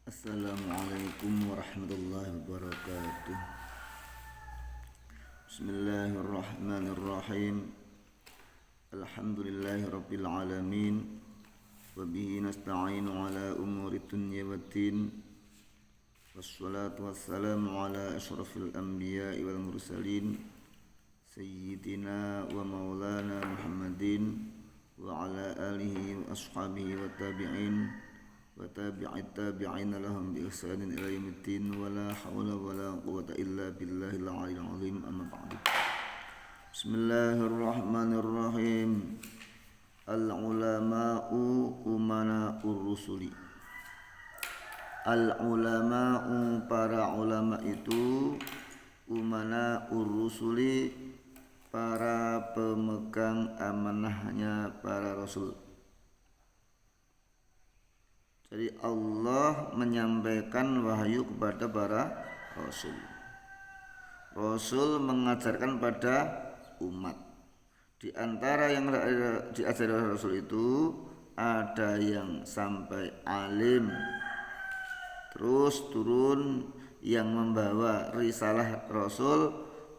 Assalamualaikum warahmatullahi wabarakatuh. Bismillahirrahmanirrahim. Alhamdulillahi rabbil alamin. Wabihi nasta'inu ala umuri dunya waddin. Wassalatu wassalamu ala ashrafil anbiya'i wal mursalin, Sayyidina wa maulana Muhammadin wa ala alihi wa ashabihi wa tabi'in wa tabi'it tabi'ina lahum bi ihsanin ila yaumiddin wa la hawla wa la quwwata illa billahil aliyyil azim. Amma ba'du. Bismillahirrahmanirrahim. Al-ulama'u umana'ur rusuli. Al-ulama'u para ulama itu, umana'ur rusuli para pemegang amanahnya para rasul. Jadi Allah menyampaikan wahyu kepada para rasul. Rasul mengajarkan pada umat. Di antara yang diajari oleh Rasul itu ada yang sampai alim, terus turun yang membawa risalah Rasul,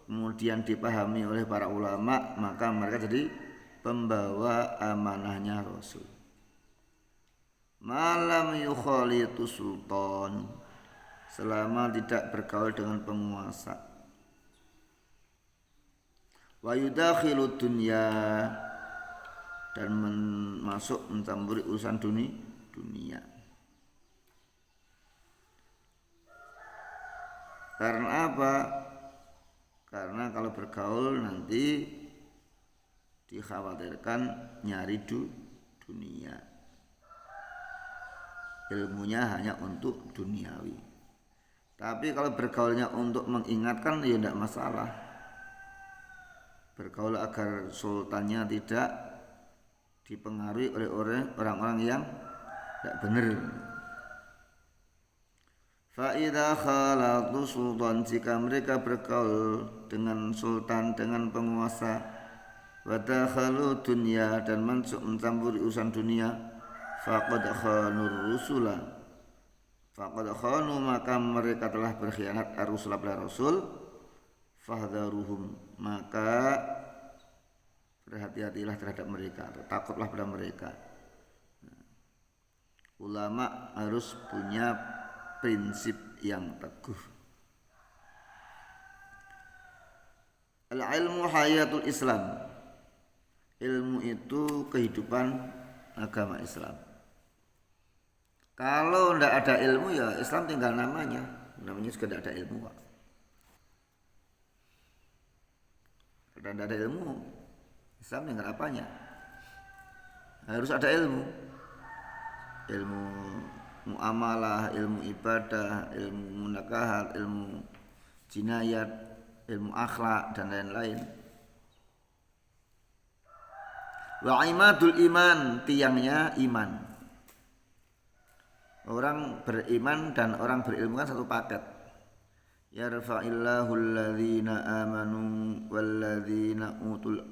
kemudian dipahami oleh para ulama, maka mereka jadi pembawa amanahnya Rasul. Malam yukhalitu sultan, selama tidak bergaul dengan penguasa. Wa yudakhilu dunya, dan masuk mencampuri urusan dunia. Karena apa? Karena kalau bergaul nanti dikhawatirkan nyari dunia. Ilmunya hanya untuk duniawi. Tapi kalau bergaulnya untuk mengingatkan ya tidak masalah. Bergaul agar sultannya tidak dipengaruhi oleh orang-orang yang tidak benar. Fa'idha khalatu sultan, jika mereka bergaul dengan sultan, dengan penguasa, wadakhalu dunya, dan masuk mencampuri urusan dunia, faqad khanur rusula, faqad khanu, maka mereka telah berkhianat ar-rusula pada rasul. Fahdharuhum, maka berhati-hatilah terhadap mereka, takutlah pada mereka. Ulama harus punya prinsip yang teguh. Al-ilmu hayatul Islam, ilmu itu kehidupan agama Islam. Kalau tidak ada ilmu ya Islam tinggal namanya juga tidak ada ilmu. Kalau tidak ada ilmu, Islam tinggal apanya? Harus ada ilmu. Ilmu muamalah, ilmu ibadah, ilmu munakahat, ilmu jinayat, ilmu akhlak, dan lain-lain. Wa imadul iman, tiangnya iman. Orang beriman dan orang berilmu kan satu paket. Yarfa'illahu alladhina amanu walladhina utul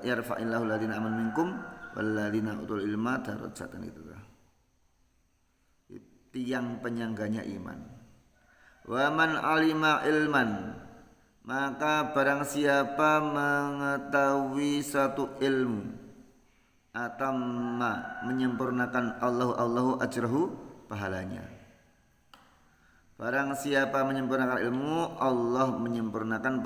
yarfa'illahu alladhina amanu minkum walladhina utul ilma darajatan, itu lah. Tiang penyangganya iman. Wa man alima ilman, maka barang siapa mengetahui satu ilmu, atamma, menyempurnakan Allahu ajrahu, pahalanya. Barang siapa menyempurnakan ilmu, Allah menyempurnakan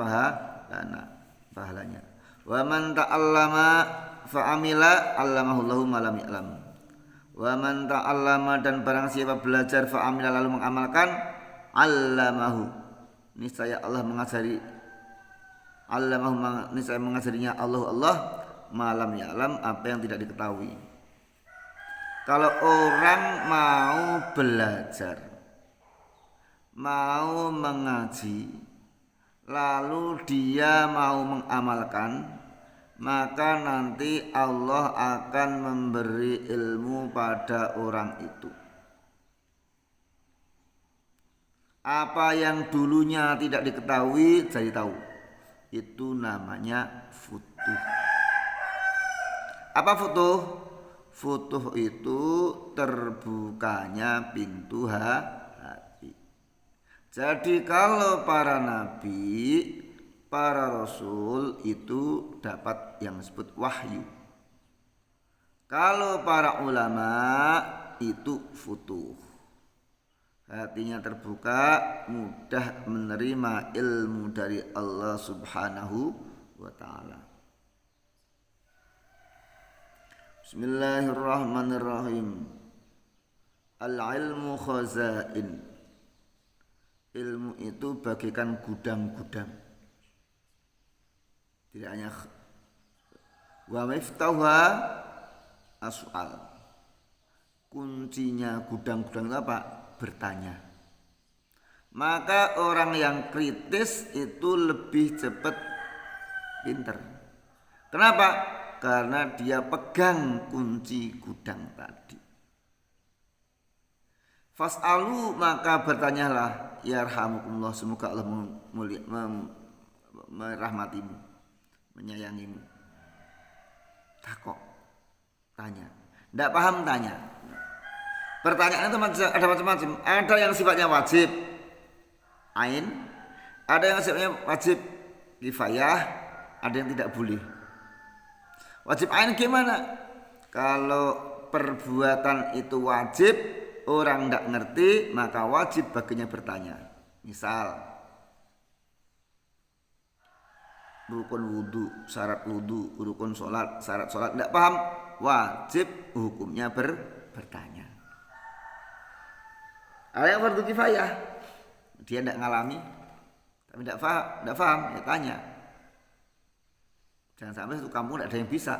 pahalanya. Wa man ta'allama fa'amila allamahullahu ma lam ya'lam. Wa man ta'allama, dan barang siapa belajar fa'amila lalu mengamalkan, allamahu, niscaya Allah mengajari, allamahu, niscaya mengajarinya Allah ma lam ya'lam, apa yang tidak diketahui. Kalau orang mau belajar, mau mengaji, lalu dia mau mengamalkan, maka nanti Allah akan memberi ilmu pada orang itu. Apa yang dulunya tidak diketahui jadi tahu. Itu namanya futuh. Apa futuh? Futuh itu terbukanya pintu hati. Jadi kalau para nabi, para rasul itu dapat yang disebut wahyu. Kalau para ulama itu futuh. Hatinya terbuka, mudah menerima ilmu dari Allah Subhanahu wa ta'ala. Bismillahirrahmanirrahim. Al-ilmu khazain. Ilmu itu bagaikan gudang-gudang. Tidak hanya wa miftahuha as'al. Kuncinya gudang-gudang itu apa? Bertanya. Maka orang yang kritis itu lebih cepat pinter. Kenapa? Karena dia pegang kunci gudang tadi. Fas'alu, maka bertanyalah, yarhamukumullah, semoga Allah merahmatimu, menyayangimu. Takok, tanya. Tidak paham, tanya. Pertanyaan itu ada macam-macam. Ada yang sifatnya wajib ain, ada yang sifatnya wajib kifayah, ada yang tidak boleh. Wajib ain gimana? Kalau perbuatan itu wajib, orang tidak ngerti, maka wajib baginya bertanya. Misal rukun wudu, syarat wudu, rukun sholat, syarat sholat, tidak paham, wajib hukumnya bertanya. Ada yang fardu kifayah, dia tidak ngalami, tapi tidak paham, ya tanya. Jangan sampai satu kampung tidak ada yang bisa.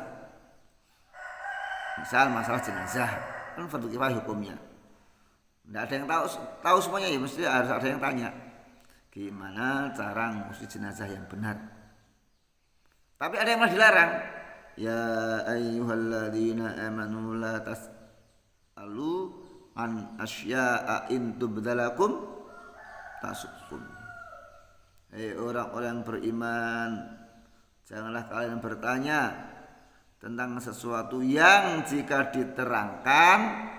Misal masalah jenazah, kan fardu kifayah hukumnya. Tidak ada yang tahu semuanya, ya mesti harus ada yang tanya. Gimana cara ngurus jenazah yang benar? Tapi ada yang malah dilarang. Ya ayyuhalladzina amanu la tas'alu an asya'a in tubdalakum tasukkum. Hei orang-orang beriman, janganlah kalian bertanya tentang sesuatu yang jika diterangkan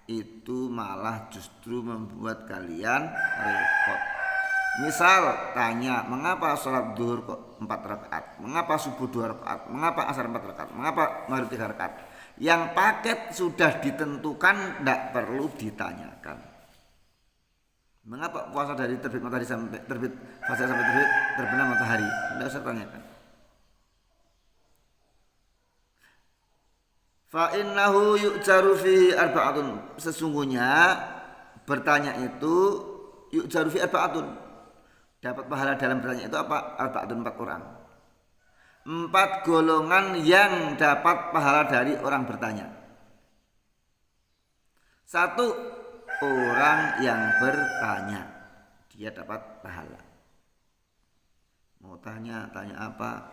itu malah justru membuat kalian repot. Misal tanya, mengapa sholat duhur kok 4 rakaat? Mengapa subuh 2 rakaat? Mengapa asar 4 rakaat? Mengapa maghrib 3 rakaat? Yang paket sudah ditentukan, tidak perlu ditanyakan. Mengapa puasa dari terbit matahari sampai terbit fajar sampai terbenam matahari? Tidak usah tanyakan. Fa innahu yu'jaru fi arba'atun. Sesungguhnya bertanya itu yu'jaru fi arba'atun. Dapat pahala dalam bertanya itu apa? Arba'atun, 4 orang. 4 golongan yang dapat pahala dari orang bertanya. 1, orang yang bertanya, dia dapat pahala. Mau tanya apa?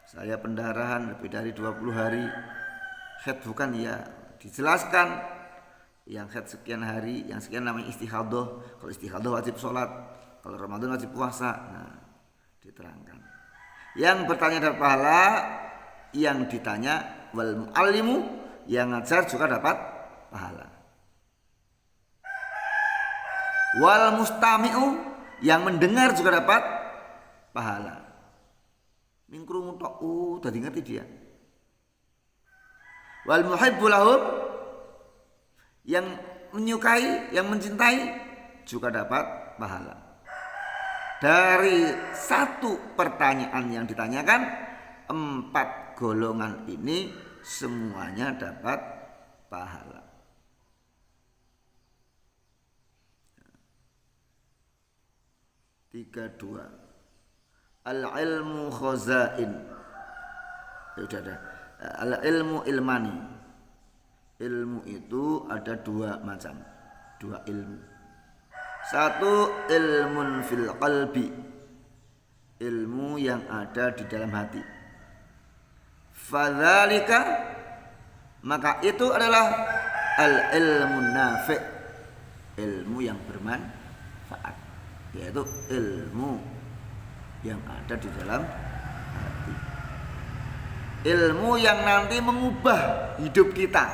Saya pendarahan lebih dari 20 hari. Haid bukan, ya dijelaskan. Yang haid sekian hari, yang sekian namanya istihadhah. Kalau istihadhah wajib sholat, kalau Ramadan wajib puasa. Nah, diterangkan. Yang bertanya dapat pahala, yang ditanya wal muallimu, yang ngajar juga dapat pahala. Wal mustami'u, yang mendengar juga dapat pahala. Ning krungu tok dadi ngerti dia. Wal muhibbu lahum, yang menyukai, yang mencintai juga dapat pahala. Dari 1 pertanyaan yang ditanyakan, 4 golongan ini semuanya dapat pahala. Tiga dua. Al-ilmu khazain. Sudah ada. Al-ilmu ilmani. Ilmu itu ada 2 macam. 2 ilmu. 1, ilmun fil qalbi, ilmu yang ada di dalam hati. Fadzalika, maka itu adalah al-ilmun nafi', ilmu yang bermanfaat, yaitu ilmu yang ada di dalam hati. ilmu yang nanti mengubah hidup kita.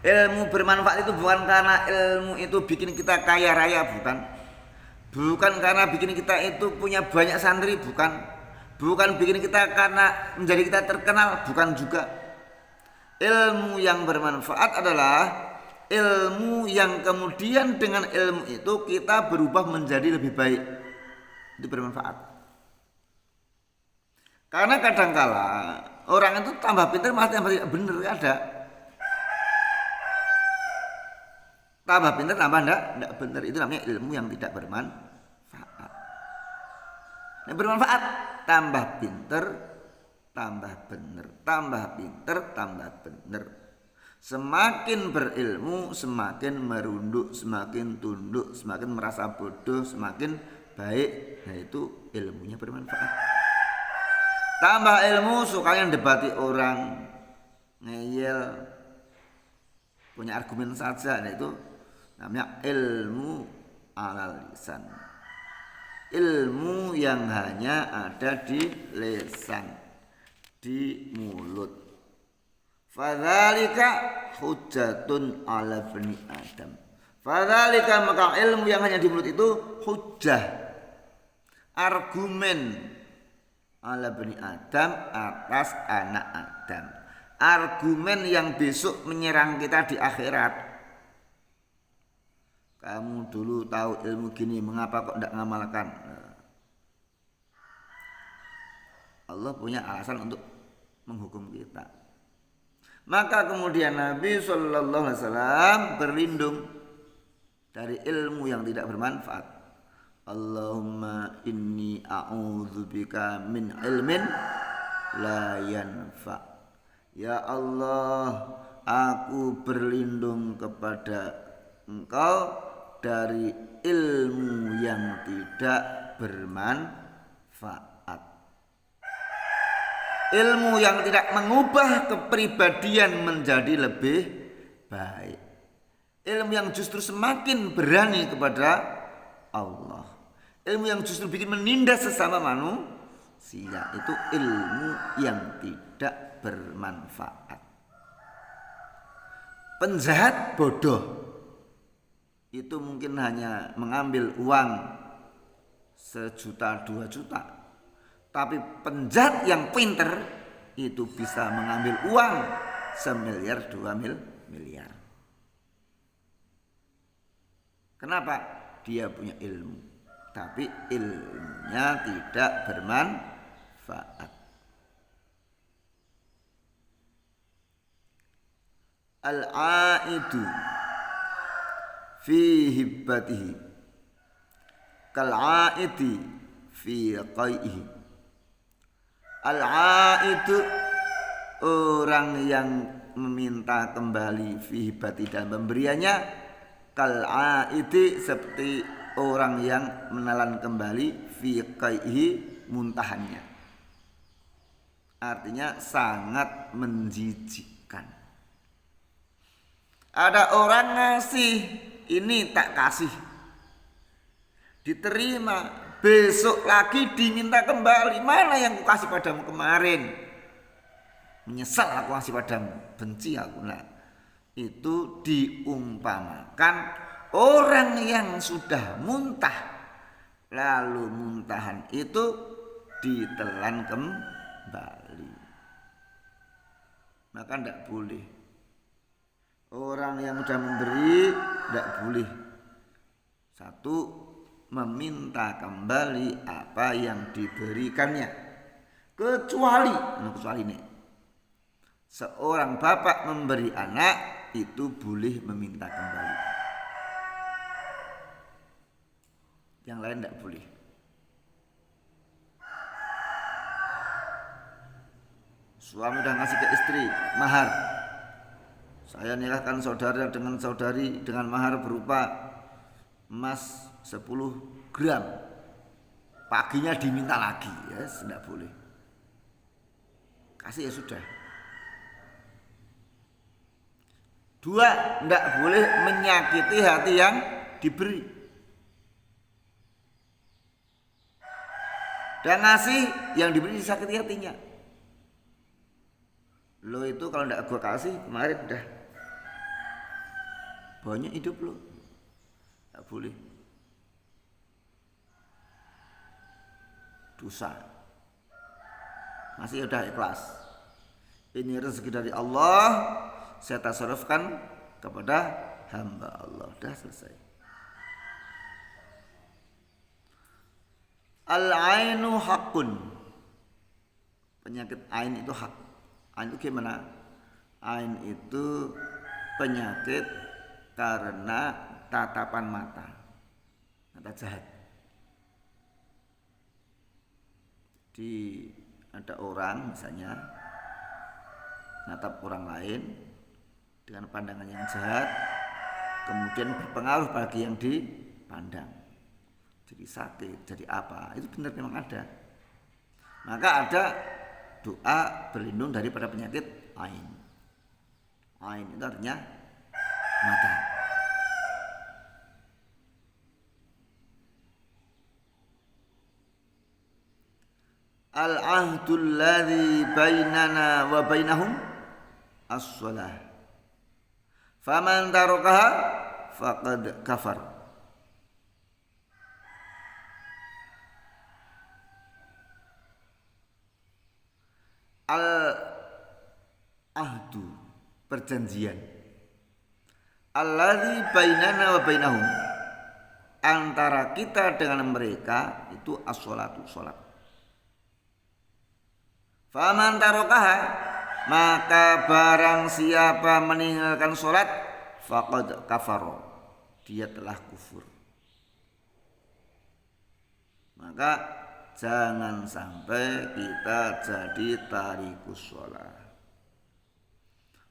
Ilmu bermanfaat itu bukan karena ilmu itu bikin kita kaya raya, bukan. Bukan karena bikin kita itu punya banyak santri, bukan. Bukan bikin kita karena menjadi kita terkenal, bukan juga. Ilmu yang bermanfaat adalah ilmu yang kemudian dengan ilmu itu kita berubah menjadi lebih baik. Itu bermanfaat. Karena kadangkala orang itu tambah pintar malah tambah tidak benar, ada. Tambah pintar tambah tidak benar, itu namanya ilmu yang tidak bermanfaat. Yang bermanfaat tambah pintar tambah benar, tambah pintar tambah benar. Semakin berilmu semakin merunduk, semakin tunduk, semakin merasa bodoh, semakin baik. Nah itu ilmunya bermanfaat. Tambah ilmu sukanya debati orang, ngeyel, punya argumen saja. Nah itu namanya ilmu alal lisan. Ilmu yang hanya ada di lisan, di mulut. Fadzalika hujjatun ala bani Adam. Fadzalika maka ilmu yang hanya di mulut itu hujjah, argumen ala bani Adam atas anak Adam. Argumen yang besok menyerang kita di akhirat. Kamu dulu tahu ilmu gini, mengapa kok tidak ngamalkan? Allah punya alasan untuk menghukum kita. Maka kemudian Nabi Shallallahu Alaihi Wasallam berlindung dari ilmu yang tidak bermanfaat. Allahumma inni a'udzubika min ilmin la yanfa. Ya Allah, aku berlindung kepada Engkau dari ilmu yang tidak bermanfaat. Ilmu yang tidak mengubah kepribadian menjadi lebih baik. Ilmu yang justru semakin berani kepada Allah. Ilmu yang justru bikin menindas sesama manusia. Itu ilmu yang tidak bermanfaat. Penjahat bodoh itu mungkin hanya mengambil uang 1 juta 2 juta. Tapi penjahat yang pinter itu bisa mengambil uang 1 miliar 2 miliar. Kenapa? Dia punya ilmu. Tapi ilmunya tidak bermanfaat. Al-aidu fi hibbatihi kal-aidi fi qaihi. Al-aidu orang yang meminta kembali fi hibbati dan pemberiannya, kal-aidi seperti orang yang menelan kembali fi qaihi muntahannya. Artinya sangat menjijikkan. Ada orang ngasih, ini tak kasih, diterima, besok lagi diminta kembali. Mana yang ku kasih padamu kemarin? Menyesal aku kasih padamu, benci aku. Nah, itu diumpamakan orang yang sudah muntah, lalu muntahan itu ditelan kembali. Maka tidak boleh. Orang yang sudah memberi tidak boleh. Satu, meminta kembali apa yang diberikannya. Kecuali ini, seorang bapak memberi anak itu boleh meminta kembali. Yang lain tidak boleh. Suami sudah ngasih ke istri mahar. Saya nikahkan saudara dengan saudari dengan mahar berupa emas 10 gram. Paginya diminta lagi, ya tidak boleh. Kasih ya sudah. 2, tidak boleh menyakiti hati yang diberi. Dan ngasih yang diberi disakiti hatinya. Lo itu kalau ndak gue kasih kemarin udah banyak hidup lo, nggak boleh dosa. Masih udah ikhlas. Ini rezeki dari Allah, saya tasarrufkan kepada hamba Allah. Udah selesai. Al-ainu hakun. Penyakit ain itu hak. Ain itu gimana? Ain itu penyakit karena tatapan mata jahat. Jadi ada orang misalnya natap orang lain dengan pandangan yang jahat, kemudian berpengaruh bagi yang dipandang. Jadi sakit, jadi apa? Itu benar memang ada. Maka ada doa berlindung daripada penyakit ain. Ain itu artinya mata. Al-ahdul ladzi bainana wa bainahum as-shalah. Faman tarakaha faqad kafar. Al-ahdu, perjanjian. Alladzi bainana wa bainahum, antara kita dengan mereka itu as-sholatu, sholat. Faman tarakaha, maka barang siapa meninggalkan sholat, faqad kafaro, dia telah kufur. Maka jangan sampai kita jadi tarikus sholat.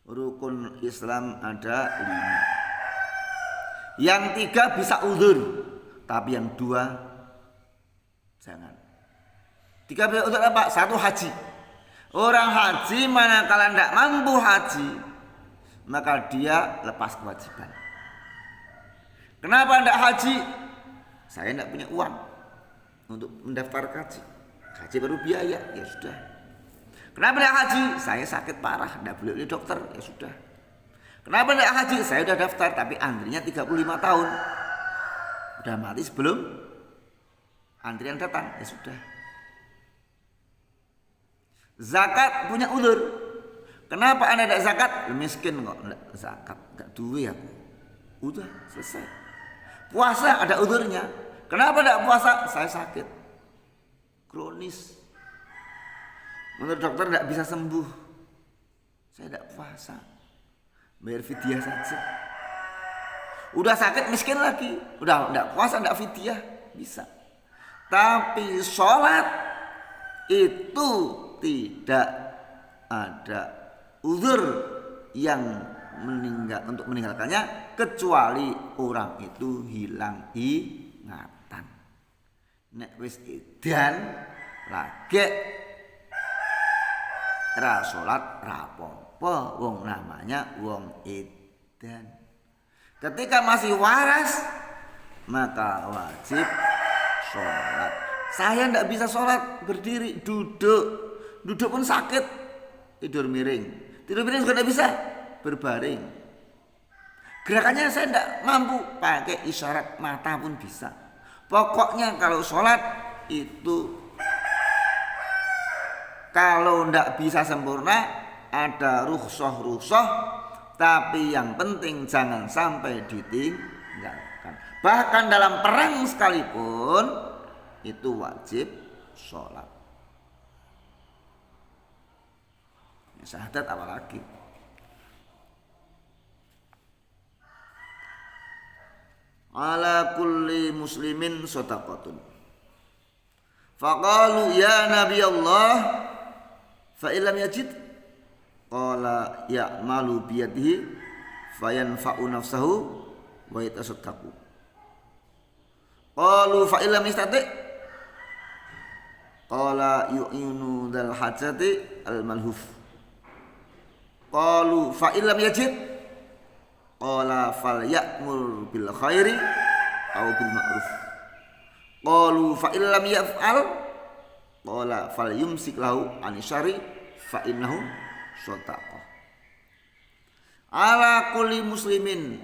Rukun Islam ada 5. Yang 3 bisa uzur, tapi yang 2 jangan. 3 bisa uzur apa? 1 haji. Orang haji manakala tidak mampu haji, maka dia lepas kewajiban. Kenapa tidak haji? Saya tidak punya uang untuk mendaftar haji. Haji baru biaya, ya sudah. Kenapa tidak haji? Saya sakit parah, tidak boleh oleh dokter, ya sudah. Kenapa tidak haji? Saya sudah daftar, tapi antrinya 35 tahun. Sudah mati sebelum antrian datang, ya sudah. Zakat punya ulur. Kenapa Anda tidak zakat? Miskin kok, tidak zakat, tidak duit aku. Udah selesai. Puasa ada ulurnya. Kenapa tidak puasa? Saya sakit, kronis. Menurut dokter tidak bisa sembuh. Saya tidak puasa, bayar fidyah saja. Udah sakit miskin lagi. Udah tidak puasa, tidak fidyah, bisa. Tapi sholat itu tidak ada uzur yang untuk meninggalkannya, kecuali orang itu hilang ingatan. Nek wis edan lagi ra salat ra apa-apa, wong namanya wong edan. Ketika masih waras maka wajib sholat. Saya tidak bisa sholat berdiri, duduk pun sakit, tidur miring juga tidak bisa, berbaring. Gerakannya saya tidak mampu, pakai isyarat mata pun bisa. Pokoknya kalau sholat itu kalau tidak bisa sempurna, ada rukhsah, tapi yang penting jangan sampai ditinggalkan. Bahkan dalam perang sekalipun itu wajib sholat. Syahadat apalagi. Ala kulli muslimin shadaqatun. Faqalu ya Nabi Allah fa illam yajid, qala ya'malu biyadihi fayanfa'u nafsahu wa yatasaddaqu. Qalu fa illam yastati', qala yu'inu dzal hajati al malhuf. Qalu fa illam yajid, qala falya'mur bil khairi aw bil ma'ruf. Qalu fa illam yaf'al, qala falyumsik lahu an syarri fa innahu sedekah. Ala kulli muslimin,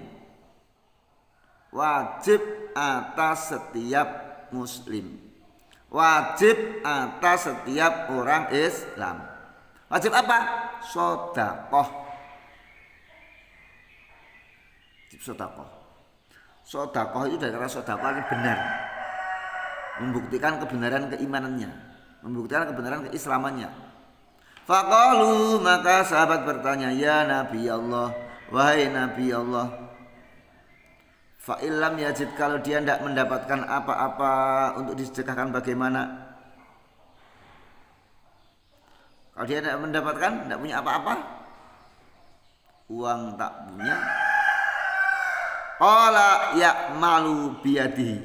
wajib atas setiap muslim, wajib atas setiap orang Islam. Wajib apa? Sedekah. Wajib sedekah. Sedekah itu dari kata sedekah itu benar, membuktikan kebenaran keimanannya, membuktikan kebenaran keislamannya. Faqalu, maka sahabat bertanya, ya Nabi Allah, wahai Nabi Allah, fa illam yajid, kalau dia tidak mendapatkan apa-apa untuk disedekahkan bagaimana? Kalau dia tidak mendapatkan, tidak punya apa-apa, uang tak punya, qala ya'malu biyadihi,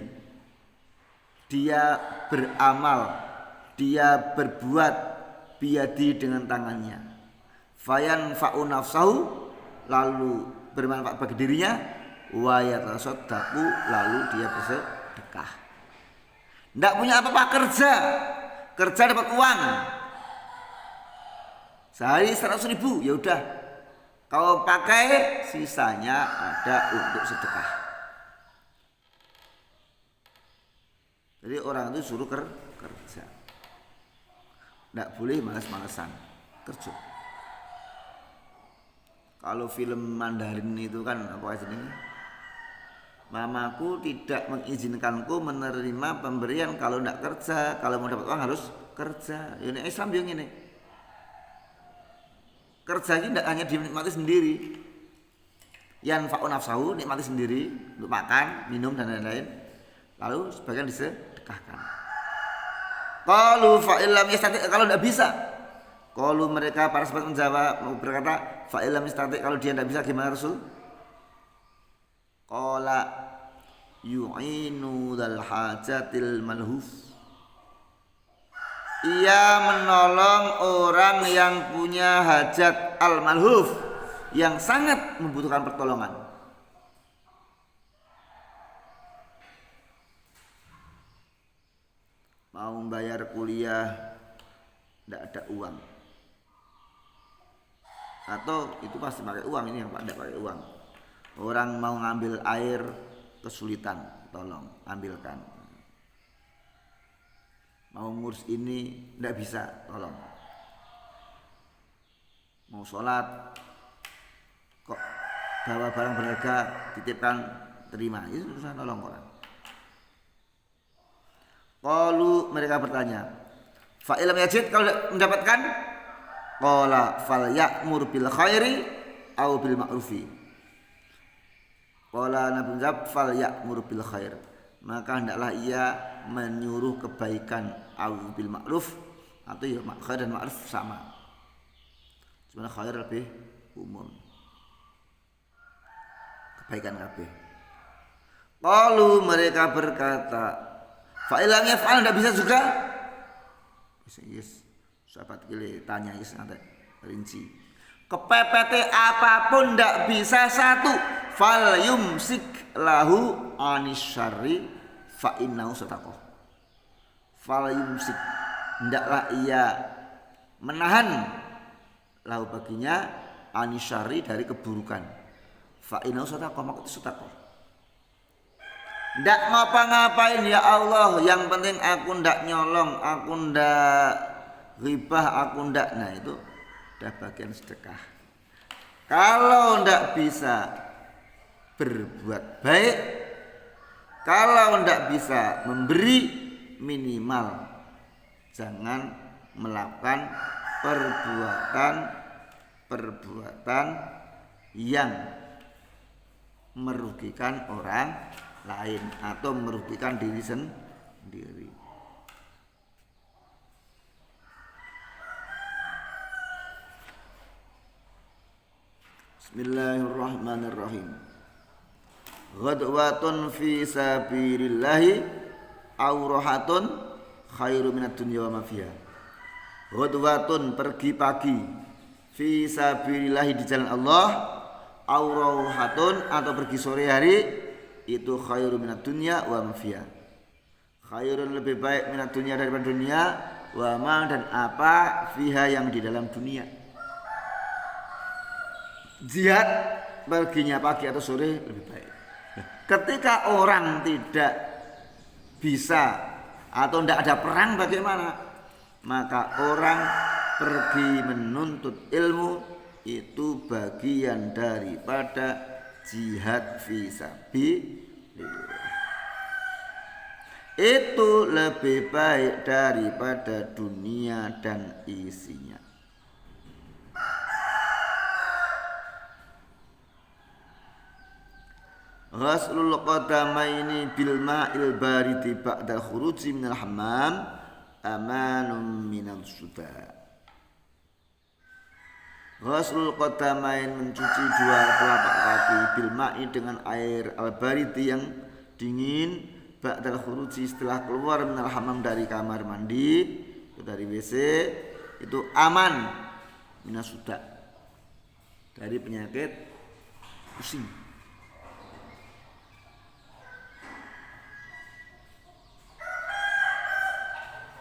dia beramal, dia berbuat biyadi dengan tangannya, fayanfa'u nafsahu, lalu bermanfaat bagi dirinya, wa yatasaddaqu, lalu dia bersedekah. Tidak punya apa-apa, kerja dapat uang sehari 100.000, ya udah kau pakai, sisanya ada untuk sedekah. Jadi orang itu suruh kerja, tidak boleh malas-malasan kerja. Kalau film Mandarin itu kan apa aja ini, mamaku tidak mengizinkanku menerima pemberian kalau tidak kerja, kalau mau dapat uang harus kerja. Ini Islam yang ini, kerja ini tidak hanya dinikmati sendiri, yanfa'u nafsahu, nikmati sendiri untuk makan, minum dan lain-lain, lalu sebagian disedekahkan. Qalu fa illam yastati, kalau tidak bisa. Qalu, mereka para sahabat menjawab, berkata, fa illam yastati, kalau dia tidak bisa gimana Rasul? Qala yu'inu dzal hajatil malhuf, ia menolong orang yang punya hajat al-malhuf, yang sangat membutuhkan pertolongan. Mau membayar kuliah tidak ada uang, atau itu pasti pakai uang, ini yang tidak pakai uang. Orang mau ngambil air kesulitan, tolong ambilkan. Mau ngurus ini tidak bisa, tolong. Mau sholat kok bawa barang berharga, titipkan, terima, itu susah, tolong orang. Qalu, mereka bertanya, fa illam yajid, kalau mendapatkan, qala fal ya'mur bil khairi au bil ma'rufi. Qala Nabi menjawab, fal ya'mur bil khair, maka hendaklah ia menyuruh kebaikan, au bil ma'ruf, atau ya khair dan ma'ruf sama, cuma khair lebih umum, kebaikan kabeh. Qalu, mereka berkata, fa illam yaf'al, tidak bisa juga. Yes, sahabat kile tanya yes, nanti rinci. Kepepete apapun tidak bisa satu, fal yumsik lahu anis syarri fa innahu sadaqah. Fal yumsik, hendaklah ia menahan lahu baginya anis syarri, dari keburukan, fa innahu sadaqah, maka itu sedekah. Ndak ngapa-ngapain ya Allah, yang penting aku ndak nyolong, aku ndak ghibah, aku ndak, nah itu udah bagian sedekah. Kalau ndak bisa berbuat baik, kalau ndak bisa memberi, minimal jangan melakukan perbuatan yang merugikan orang lain atau merugikan diri sendiri. Bismillahirrahmanirrahim. Ghadwatun fi sabilillahi aurahatun khairu minad dunya wa ma fiha. Ghadwatun, pergi pagi, fi sabilillahi, di jalan Allah, aurahatun, atau pergi sore hari, itu khairu minad dunya wa ma fiha. Khairun, lebih baik, minad dunya, daripada dunia, wa ma, dan apa, fiha, yang di dalam dunia. jihad perginya pagi atau sore lebih baik. Ketika orang tidak bisa atau tidak ada perang bagaimana? Maka orang pergi menuntut ilmu itu bagian daripada jihad fisabilillah. Itu lebih baik daripada dunia dan isinya. Ghaslul qadamaini bil ma'il baridi ba'da khuruji minal hammam amanum minal suda. Ghaslul qadamain mencuci dua telapak kaki bil ma'i dengan air al baridi yang dingin ba'da khuruji setelah keluar minal hammam dari kamar mandi itu dari WC itu aman minas suda dari penyakit pusing.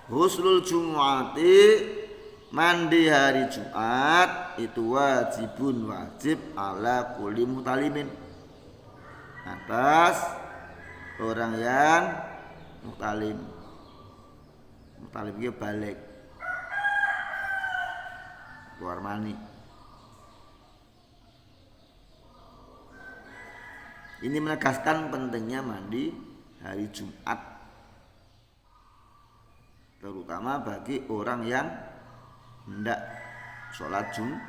Ghuslul Jumu'ati mandi hari Jumat itu wajib ala kulli muhtalimin atas orang yang muhtalim. Muhtalim itu balik keluar mani. Ini menegaskan pentingnya mandi hari Jumat, terutama bagi orang yang hendak sholat Jumat.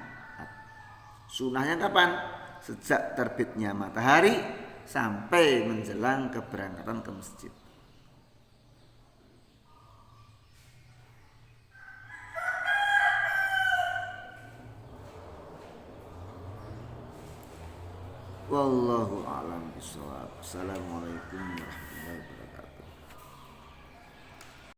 Sunahnya kapan? Sejak terbitnya matahari sampai menjelang keberangkatan ke masjid. Wallahu a'lam bishawab. Assalamualaikum warahmatullahi wabarakatuh.